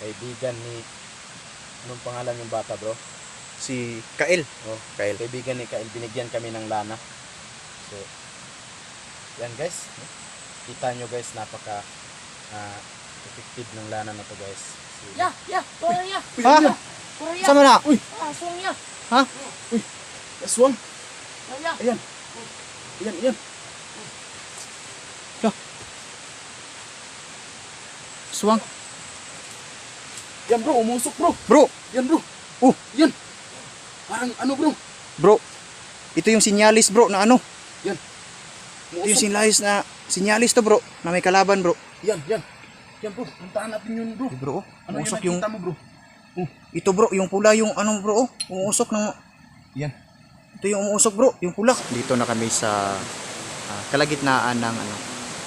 Kaibigan ni... Anong pangalan yung bata, bro? Si Kael. Oh, Kael. kaibigan ni Kael. Binigyan kami ng lana. So, yan guys. Kita nyo guys, napaka effective ng lana na to guys. So, Ya, Korea. Ha? Korea. Sama na? Uy! Aswang ya. Ha? Uy! Aswang! Korea. Ayan! Ayan, ayan! Swang. Yan bro, umusok bro! Bro, Yan bro! Oh. Yan! Parang ano bro? bro. Ito yung sinyalis bro na ano. Yan! Ito yung sinyalis to bro. Na may kalaban bro. Yan, yan! Yan bro, puntahan natin yun bro. Bro, Ano umusok yung yung... nakita mo bro? Ito bro, yung pula yung ano bro. Umusok ng... Yan. Ito yung umusok bro, yung pula. Dito na kami sa kalagitnaan ng ano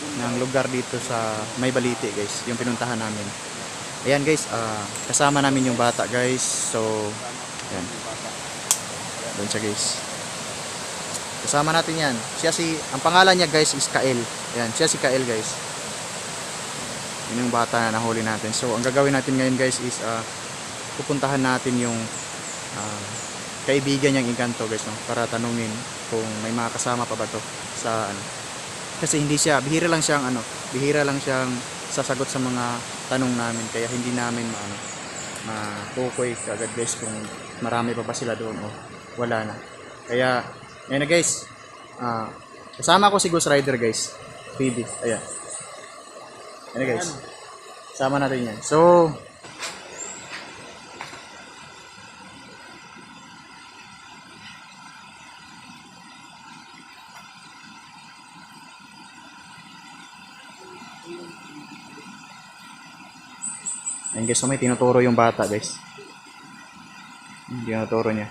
ng lugar dito sa May Balite guys, yung pinuntahan namin. Ayan guys, kasama namin yung bata guys. So, ayan. Doon siya guys. Kasama natin yan. Ang pangalan niya guys is Kael. Ayan, siya si Kael guys. Yun yung bata na nahuli natin. So, ang gagawin natin ngayon guys is pupuntahan natin yung kaibigan niyang Engkanto guys, no? Para tanungin kung may mga kasama pa ba to sa ano. Kasi hindi siya, bihira lang siyang sasagot sa mga tanong namin, kaya hindi namin makukoy kagad guys kung marami pa ba sila doon o wala na. Kaya ayun na guys, kasama ko si Ghost Rider guys, PB. Ayan na guys, sama natin yan. So ayun guys, so may tinuturo yung bata guys. Tinuturo niya.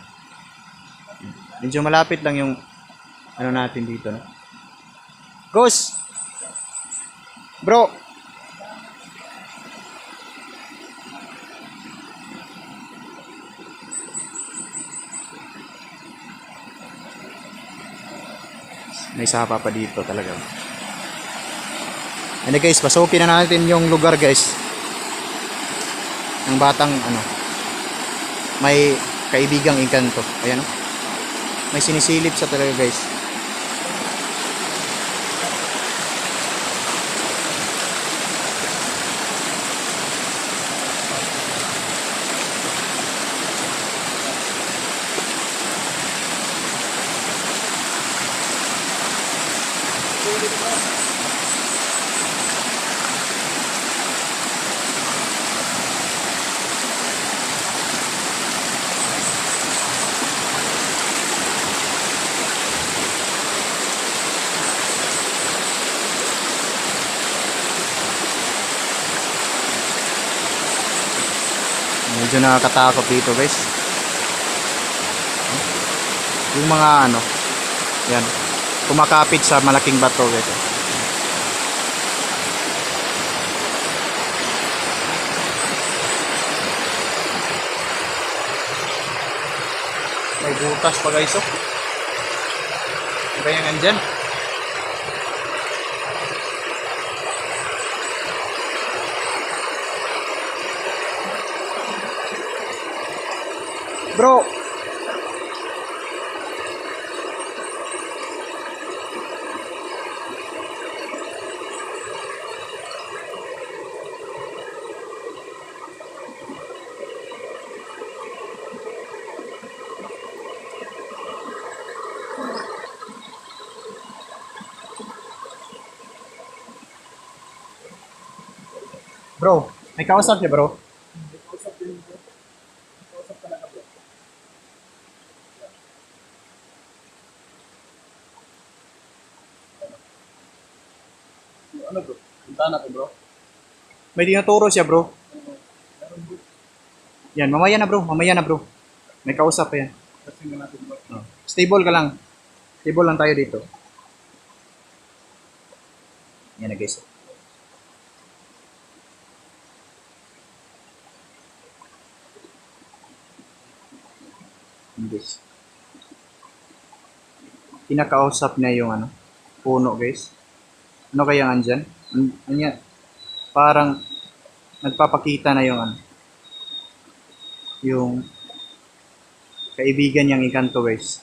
Medyo malapit lang yung ano natin dito, no? Ghost! Bro! May sapa pa dito talaga. Ano guys, pasukin na natin yung lugar guys. Ng batang ano, may kaibigang Engkanto. Ayan o. May sinisilip sa talaga guys. Medyo nakakatakot dito guys. Yung mga ano, yan, kumakapit sa malaking bato guys. May butas pa guys oh. Ano ba yung andyan? Bro. Bro, may kausap siya bro. Ano bro? Puntahan natin bro. May tinuturo siya bro. Yan, mamaya na bro, mamaya na bro. May kausap pa yan. Kasi nga natin bro. Stable ka lang. Stable lang tayo dito. Yan na guys. Yan guys. Kinakausap na yung ano, puno guys. Ano kaya andyan? Ano yan? Parang nagpapakita na yung ano, yung kaibigan niyang Encanto guys.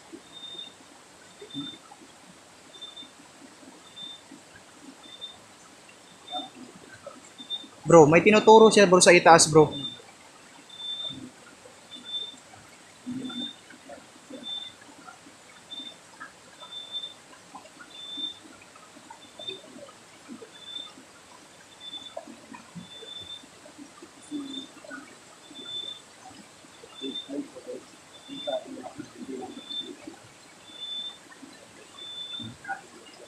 Bro, may tinuturo siya bro sa itaas bro.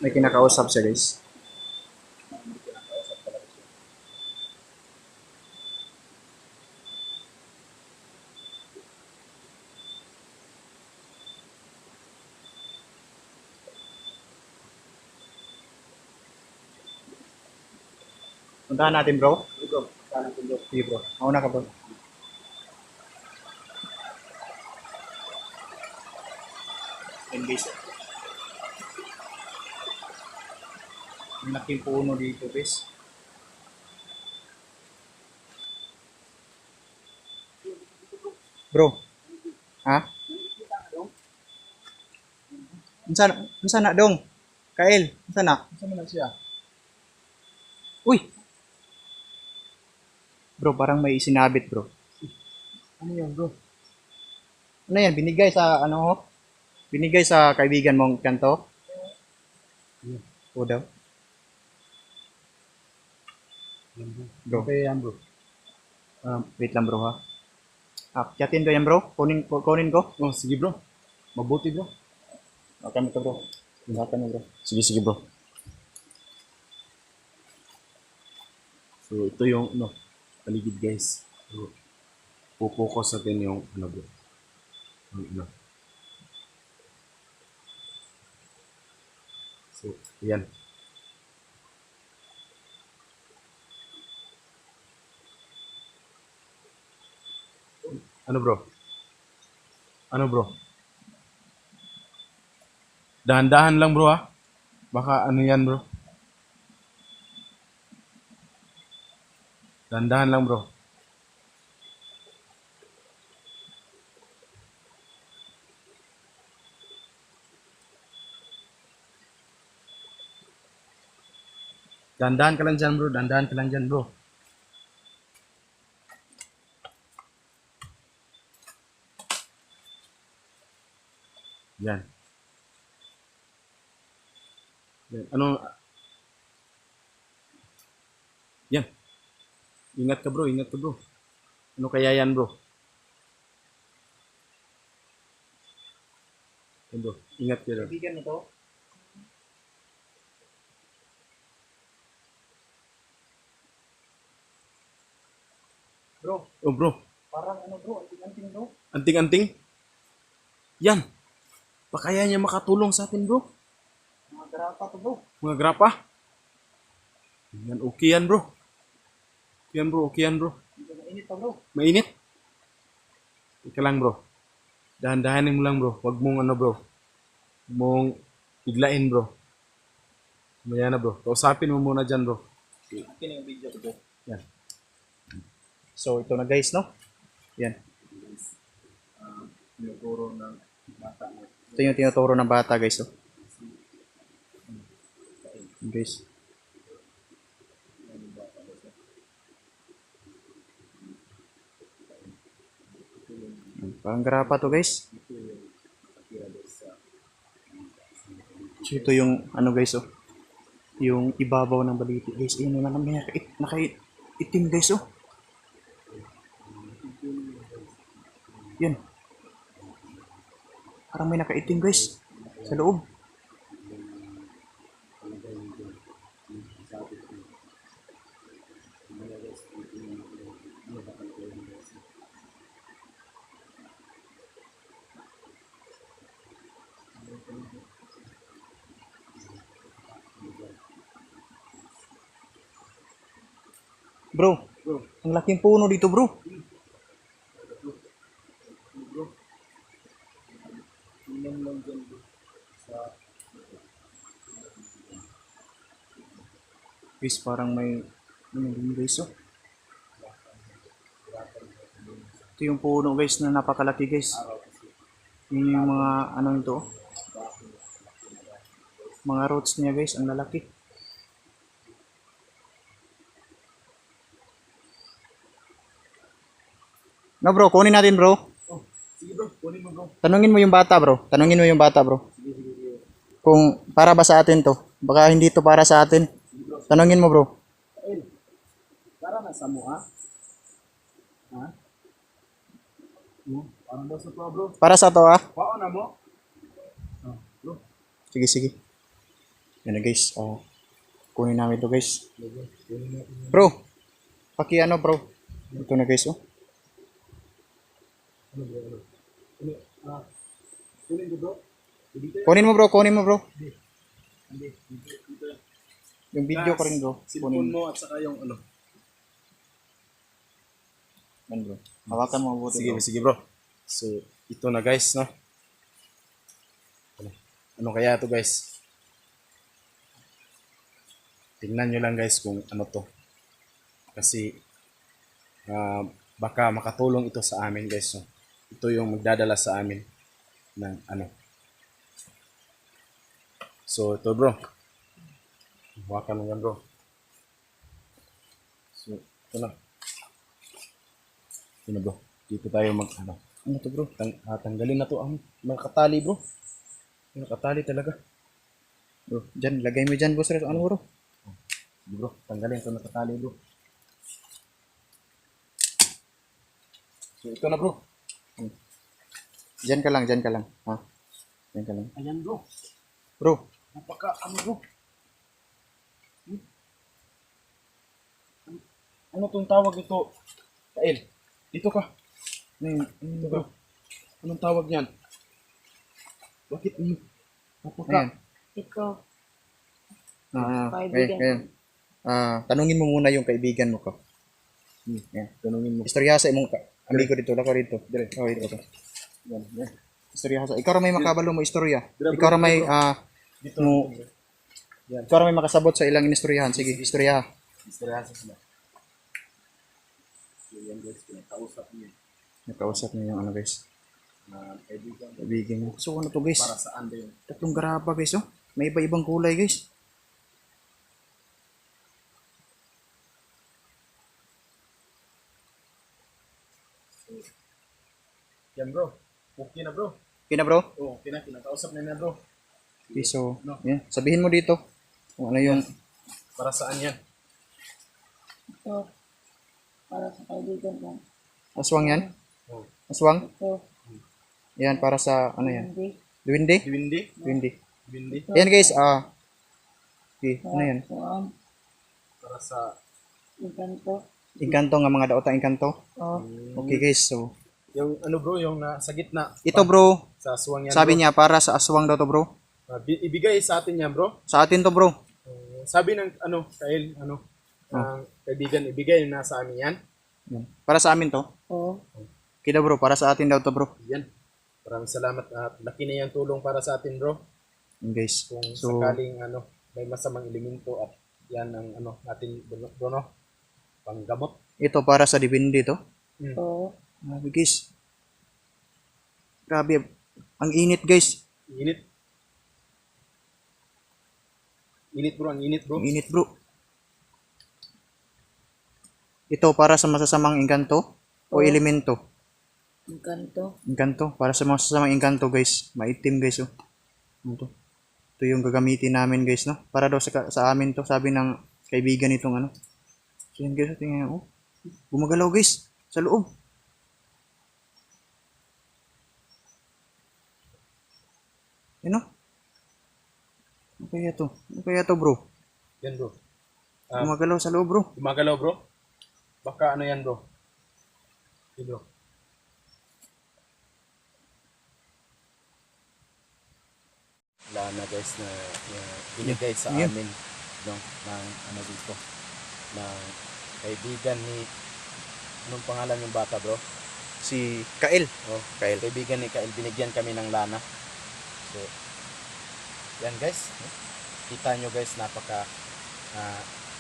May kinakausap siya guys. Puntahan natin bro. Sige bro. Mauna ka bro. Yan guys. Ang laking puno dito guys. Bro. Ha? Unsa na dong? Kael, unsa na? Saan mo na siya? Uy. Bro, parang may sinabit bro. Ano yun bro? Ano yan? Binigay sa ano ho? Binigay sa kaibigan mong kanto? O daw? Bro. Okay yan bro. Wait lang bro ha. Yatin ko yan bro. Kunin ko. Oh, sige bro. Mabuti bro. Okay mo to bro. Ingatan mo bro. Sige bro. So ito yung ano, paligid guys. So, focus natin yung ano bro. Yung ano. So, yan. Ano bro? Ano bro? Dahan-dahan lang bro ha. Baka ano yan bro. Dahan-dahan lang bro. Dahan-dahan ka lang dyan bro. Dahan-dahan ka lang dyan bro. Yan. Yan. Ano? Yan. Ingat ka bro. Ingat ka bro. Ano kaya yan bro? Yan bro. Ingat ka bro. Kaibigan mo to? Bro, Oh bro. parang ano bro, anting-anting bro. Anting-anting. Yan. Baka kaya niya makatulong sa atin bro. Mga garapa to bro. Mga grapa. Yan. Okay yan bro. Okay yan bro. Okay yan bro. Mainit pa bro. Mainit. Ika lang bro. Dahan-dahanin mo lang bro. Huwag mong ano bro. Huwag mong biglain bro. Maya na bro. Kausapin mo muna dyan bro. Akin yung video ko bro. Yan. So ito na guys no. Yan. Tinuturo ng bata mo. Ito yung tinuturo ng bata guys oh. Guys. Parang garapa to guys. So ito yung ano guys oh. Yung ibabaw ng baliti guys. Ayun naman may nakaitim guys oh. Yan. Parang may nakaitim guys. Sa loob. Bro, ang laking puno dito bro. Guys, parang may ano din guys oh. Ito yung puno guys na napakalaki guys. Yun yung mga ano ito. Mga roots niya guys, ang lalaki. No bro, kunin natin bro. Sige bro, kunin mo bro. Tanungin mo yung bata bro. Tanungin mo yung bata bro. Kung para ba sa atin to. Baka hindi to para sa atin. Tanungin mo bro. Kael, para na sa mo ha? Ha? Parang daw sa to bro. Para sa to ah. Pao na mo? Bro. Sige, sige. Yan na guys. Kunin namin to guys. Bro. Paki ano bro. Ito na guys oh. Kunin ko bro. Kunin mo bro. Kunin mo bro. Yung video ko rin bro. Cellphone mo at saka yung ano. Yan bro. Hawakan mo mabuti Sige, bro. sige bro. So, ito na guys, no? Ano kaya to guys? Tingnan nyo lang guys kung ano to. Kasi, baka makatulong ito sa amin guys, no? Ito yung magdadala sa amin ng ano. So, ito bro. Hawakan mo yan bro. So, ito na. Ito na bro. Dito tayo mag ano. Ano to bro? Tanggalin na to ang mga katali bro. Mga katali talaga. Bro, dyan. Lagay mo dyan bro. Ano bro? Sige bro, tanggalin ito na katali bro. So ito na bro. Dyan ka lang. Dyan ka lang. Ha? Dyan ka lang. Ayan bro. Bro. Napaka ano bro. Ano tong tawag ito? Kael, dito ka. Dito bro. Anong tawag niyan? Bakit napaka Ayan. Ikaw. Kaibigan. Ayan. Tanungin mo muna yung kaibigan mo ko. Ayan. tanungin mo. Istorya sa imong amigo dito. Lako rito. Dire. Oh, ito. Yan, yan. Istorya sa. Ikaw ra may makabalo mo istorya. Dire, bro, Ikaw ra may Dito. mo ikaw ra may makasabot sa ilang istoryahan. Sige, istorya. Istoryahan sa sila. So yan guys, pinakausap niya Nakausap niyo yung ano guys. na kaibigan Kaibigan mo. So ano to guys? para saan ba yun? Tatlong garapa guys oh. May iba-ibang kulay guys. Yan bro. Okay na bro. Okay na bro? Oo, okay na. Kinakausap na bro. Okay, so, yan. Sabihin mo dito kung ano yung Para saan yan? Ito. Para sa kaibigan mo. aswang yan. Oh. Aswang? Ito. Yan, para sa ano yan? Hindi. Duwindi? Diwindi? Duwindi. Diwindi? Ayan guys, okay, ano yan? Kuan. Para sa Inkanto. Engkanto nga mga daotang engkanto. Oh. Okay guys, so yung ano bro, yung nasa gitna. ito bro, Sa aswang yan sabi bro. niya para sa aswang daw to bro. Ibigay sa atin yan bro. Sa atin to bro. Sabi ng ano, Kael, ano, ang kaibigan, ibigay na sa amin yan. Yan. Para sa amin to. Oh. Kita bro, para sa atin daw to bro. Yan. Maraming salamat at laki na yung tulong para sa atin bro. Yan guys. Kung So, sakaling ano, may masamang elemento at yan ang ano natin bro no. Panggamot. ito para sa dibindi to. Oh. Grabe guys. Grabe. Ang init guys. Init. Init bro, ang init bro. Ang init bro. Ito para sa masasamang engkanto o elemento. Inkanto. Engkanto. Para sa masasamang engkanto guys. Maitim guys oh. Ito. Ito yung gagamitin namin guys no. Para daw sa amin to. Sabi ng kaibigan nitong ano. So yan guys. Tingnan nyo. Oh. Gumagalaw guys. Sa loob. Yan oh. Ano kaya to? Ano kaya to bro? Yan bro. Gumagalaw sa loob bro. Gumagalaw bro. Baka ano yan bro. Okay, bro. Wala na guys na binigay sa Yeah. amin no, ng ano dito ng kaibigan ni anong pangalan yung bata bro? Si Kael. Oh, Kael. kaibigan ni Kael, binigyan kami ng lana. So, yan guys. Kita nyo guys, napaka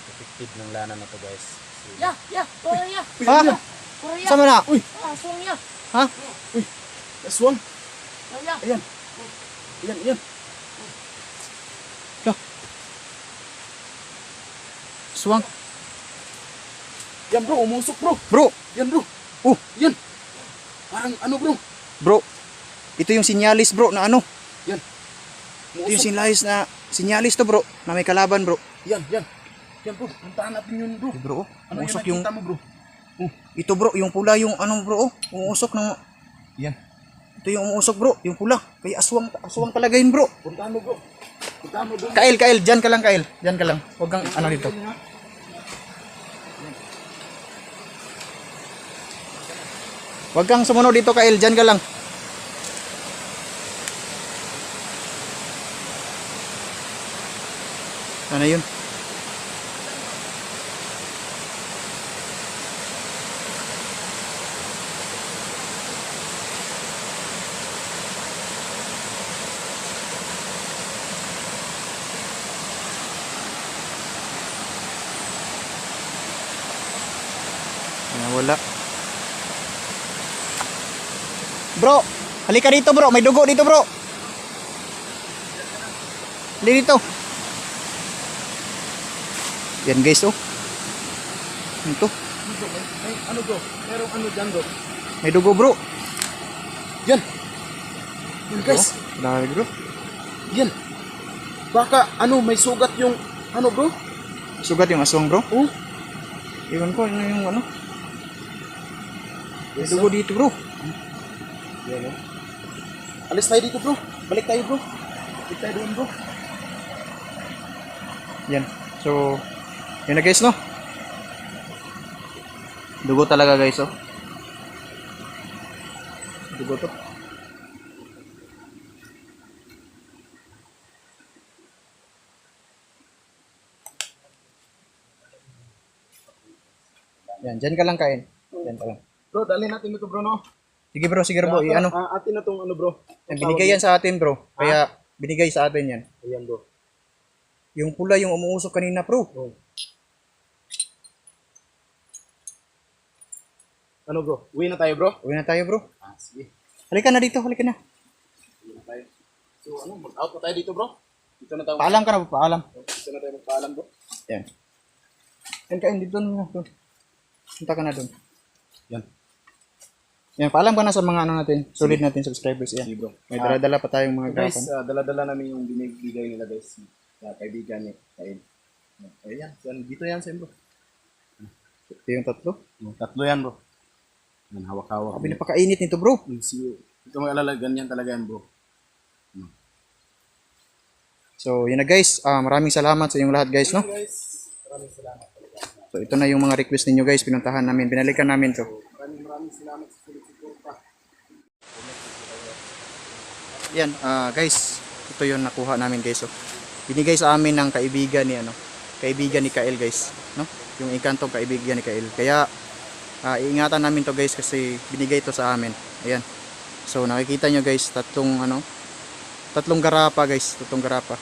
effective ng lana na to guys. So, Ya, ya. Korea. Ah! Korea. Sama na! Uy! aswang niya. Ha? Uy, aswang. Wala. Ayan. Ayan, ayan. Aswang. Yan bro, umusok bro. Bro, Yan bro. oh, Yan. Parang ano bro. bro. Ito yung sinyalis bro na ano. Yan. Ito yung Umusok. sinyalis to bro. Na may kalaban bro. Yan, yan. Yan bro, puntahan natin yun bro. Bro, oh, Ano umusok yung yung... nakita mo bro? Ito bro, yung pula yung ano bro, oh. Umusok ng... Yan. Ito yung umusok bro, yung pula. Kaya aswang talaga yun bro. Puntahan mo bro. Puntahan mo bro. Kail, dyan ka lang Kail. Dyan ka lang. Huwag kang ano dito. Huwag kang sumunod dito Kail, dyan ka lang. Ano yun? Wala. Bro, halika dito bro, may dugo dito bro. Halika dito. Yan guys oh. Ito, May ano bro? Merong ano dyan bro? may dugo bro. Yan. Yan guys. Dahil bro. Yan. Baka ano, may sugat yung ano bro? Sugat yung aswang bro. Oh. Iwan ko ano yung ano. May dugo dito bro. Yan oh. Alis tayo dito bro. Balik tayo bro. Balik tayo doon bro. Yan. So, yun na guys no. Dugo talaga guys oh. Dugo to. Yan, dyan ka lang Kain. Dyan ka lang. Bro, dalhin natin ito bro no. Sige bro, ano? Atin na tong ano bro. Yan, binigay yan sa atin bro. Kaya binigay sa atin yan. Ayan bro. Yung pula yung umuusok kanina bro. Oh. Ano bro? Uwi na tayo bro? Uwi na tayo bro. Sige. Halika na dito, halika na. Uwi na tayo. So ano, mag-out na tayo dito bro? Dito na tayo. Paalam ka na, paalam. Dito na tayo magpaalam bro. Yan. Yan Kain, dito na. Doon. Punta ka na doon. Yan. Yan, paalam ka na sa mga ano natin, solid natin subscribers. Yan. Sige bro. May dala-dala pa tayong mga Guys, gapan. dala-dala namin yung binibigay nila guys. Kaibigan ni Kain. Ayan, dito yan sa bro. Ito yung tatlo. Tatlo yan bro. Yan, hawak-hawak. Sabi napakainit nito bro. Ito mag-alala, ganyan talaga yan bro. So, yun na guys. Maraming salamat sa inyong lahat guys, no? Guys, maraming salamat. So, ito na yung mga request ninyo guys. Pinuntahan namin. Binalikan namin to. Maraming salamat sa sulit-suporta. Yan, guys. Ito yung nakuha namin guys. Oh. Binigay sa amin ng kaibigan ni kaibigan ni Kael guys, no? Yung ikantong kaibigan ni Kael. Kaya iingatan namin to guys kasi binigay to sa amin. Ayan. So nakikita nyo guys, tatlong garapa guys, tatlong garapa.